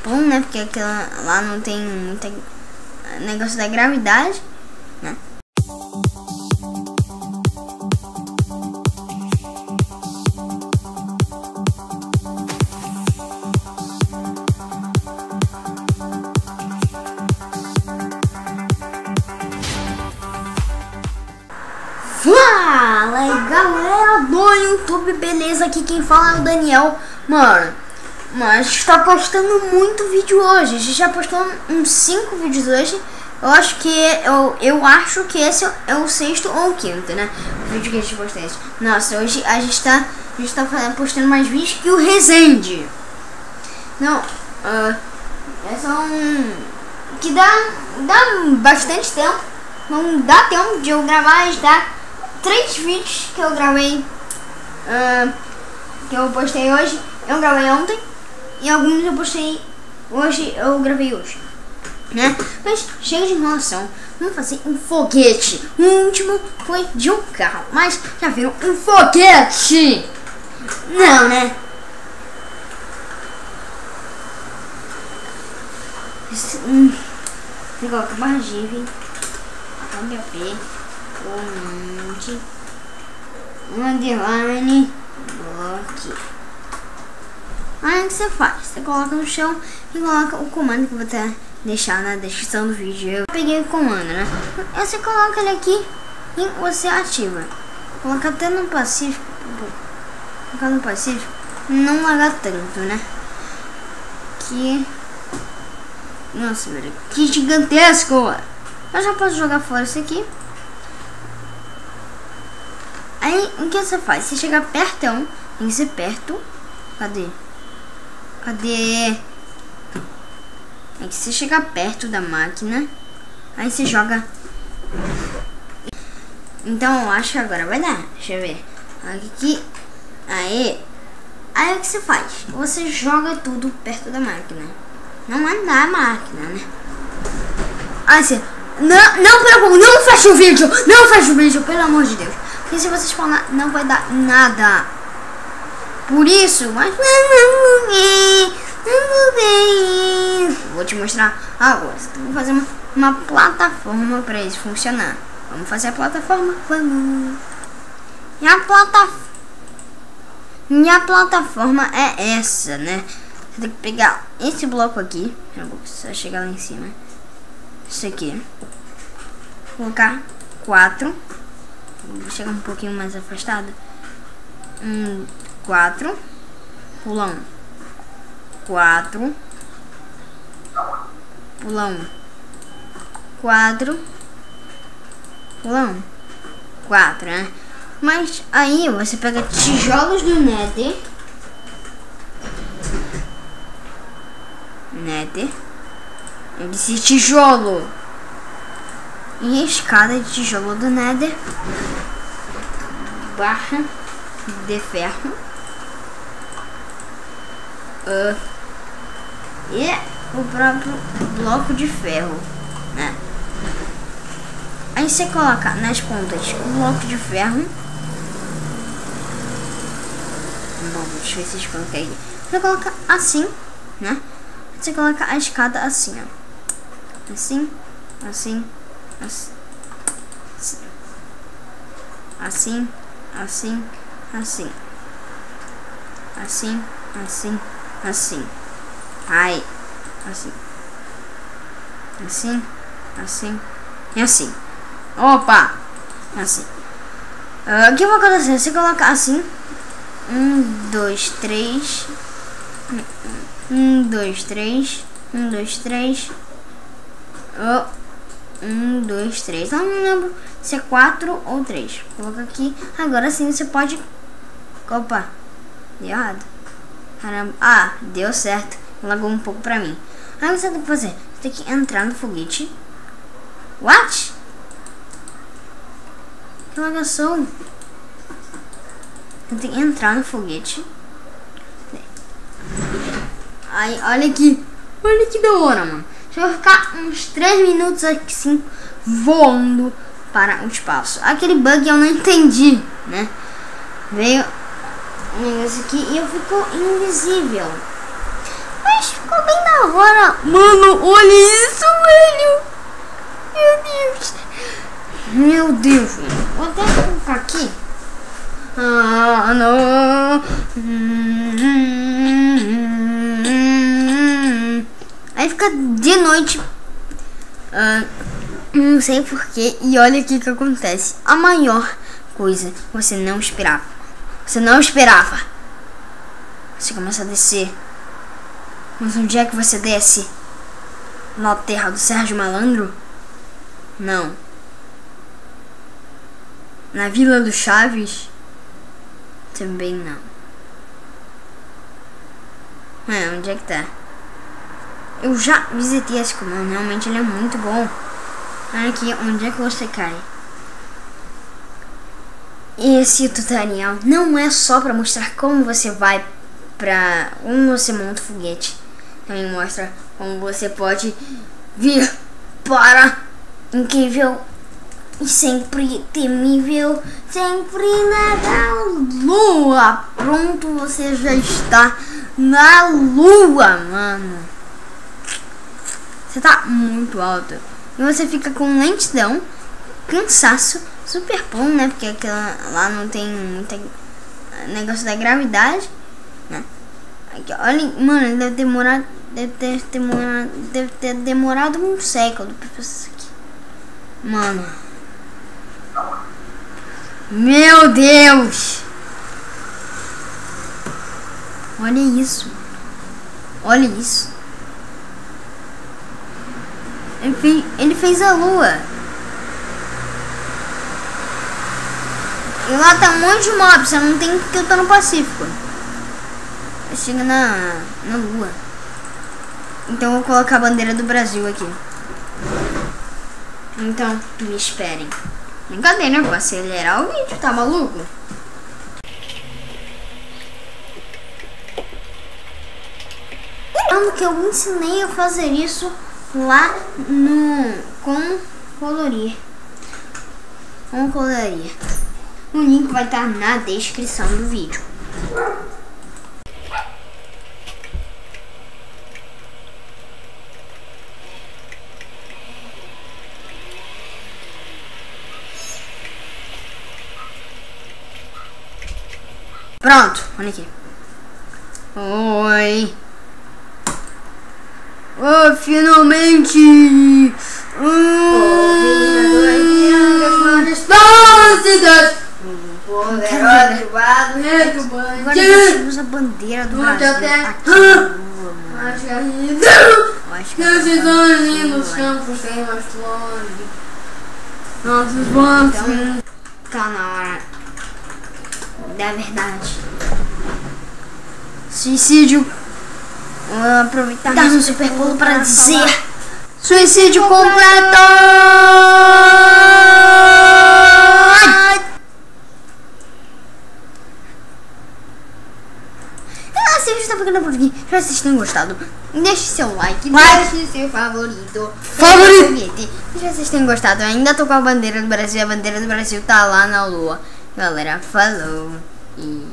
Japão, né? Porque aquela, lá não tem muito negócio da gravidade, né? Fala galera do YouTube, beleza? Aqui quem fala é o Daniel. Mano, a gente tá postando muito vídeo hoje. A gente já postou uns 5 vídeos hoje. Eu acho que esse é o 6º ou o 5º, né? O vídeo que a gente postou esse. Nossa, hoje a gente tá postando mais vídeos que o Resende. Não, são que dá bastante tempo. Não dá tempo de eu gravar, dá 3 vídeos que eu gravei, que eu postei hoje, eu gravei ontem, e alguns eu postei hoje, eu gravei hoje, né? Mas chega de enrolação, vamos fazer um foguete. O último foi de um carro, mas já viram um foguete? Não, né? Você coloca barra GIF, HP, comente, underline, block. Aí o que você faz? Você coloca no chão e coloca o comando que eu vou deixar na descrição do vídeo. Eu peguei o comando, né? Aí você coloca ele aqui e você ativa. Coloca até no pacífico. Colocar no pacífico, não larga tanto, né? Nossa, velho, que gigantesco! Eu já posso jogar fora isso aqui. Aí, o que você faz? Você chega perto, tem que ser perto. Cadê? É que você chega perto da máquina. Aí você joga. Então, eu acho que agora vai dar. Deixa eu ver. Aqui. Aí o que você faz? Você joga tudo perto da máquina. Não é da máquina, né? Aí você... Não fecha o vídeo! Não fecha o vídeo, pelo amor de Deus. Porque se você spawnar, não vai dar nada. Por isso, mas... Vou te mostrar agora. Você tem que fazer uma plataforma para isso funcionar. Vamos fazer a plataforma? Vamos. E a plataforma é essa, né? Você tem que pegar esse bloco aqui. Eu vou só chegar lá em cima. Isso aqui. Colocar 4. Vou chegar um pouquinho mais afastado. 4. Pula 1. 4. Pula 1. 4. Pula 1. 4, né? Mas aí você pega tijolos do Nether. Eu disse tijolo. E a escada de tijolo do Nether. Barra de ferro. E o próprio bloco de ferro, né? Aí você coloca nas pontas o bloco de ferro. Bom, deixa eu ver se vocês colocam aí. Você coloca assim, né? Você coloca a escada assim, ó. Assim. Assim. Aí. Assim. E assim. Opa! Assim. O que vai acontecer? Você coloca assim. 1, 2, 3. 1, 2, 3. 1, 2, 3. 1, 2, 3. Não lembro se é 4 ou 3. Coloca aqui. Agora sim você pode... Opa. Deu errado. Caramba. Ah, deu certo. Lagou um pouco pra mim. Aí você tem que fazer. Você tem que entrar no foguete. What? Que lagação. Você tem que entrar no foguete. Aí, olha aqui. Olha que da hora, mano. Você vai ficar uns 3 minutos aqui, sim, voando para o espaço. Aquele bug eu não entendi, né? Veio um negócio aqui e eu fico invisível. Mas ficou bem da hora. Mano, olha isso, velho. Meu Deus, velho. Vou até colocar aqui. Ah, não. Aí fica de noite. Não sei porquê. E olha aqui o que acontece. A maior coisa que você não esperava. Você não esperava. Você começa a descer. Mas onde é que você desce? Na terra do Sérgio Malandro? Não. Na Vila do Chaves? Também não. Onde é que tá? Eu já visitei esse comando. Realmente ele é muito bom. Olha aqui, onde é que você cai? Esse tutorial não é só para mostrar como você vai pra... como você monta o foguete. Também mostra como você pode vir para incrível e sempre temível, sempre na lua. Pronto, você já está na lua, mano. Você tá muito alto. E você fica com lentidão, cansaço, super bom, né? Porque aquela lá não tem muito negócio da gravidade, né? Aqui, olha, mano, deve ter demorado um século pra fazer isso aqui. Mano. Meu Deus! Olha isso. Olha isso. Ele fez a lua. E lá tá um monte de mobs. Você não tem porque eu tô no Pacífico. Chega na lua. Então eu vou colocar a bandeira do Brasil aqui. Então me esperem. Brincadeira, eu vou acelerar o vídeo, tá maluco? Lembrando que eu ensinei a fazer isso lá no com colorir. O link vai estar na descrição do vídeo. Pronto, olha aqui. Oi. Oh, finalmente! Agora temos a bandeira do Brasil aqui na lua, mano. Acho que lindos campos sem mais longe. Nossos bancos. então, tá na hora da verdade. Suicídio. Vou aproveitar o super pulo para dizer: suicídio completo! Se você está ficando por aqui, espero que vocês tenham gostado. Deixe seu like, deixe seu favorito. Se vocês tenham gostado, eu ainda tô com a bandeira do Brasil. A bandeira do Brasil tá lá na lua. Galera, falou e...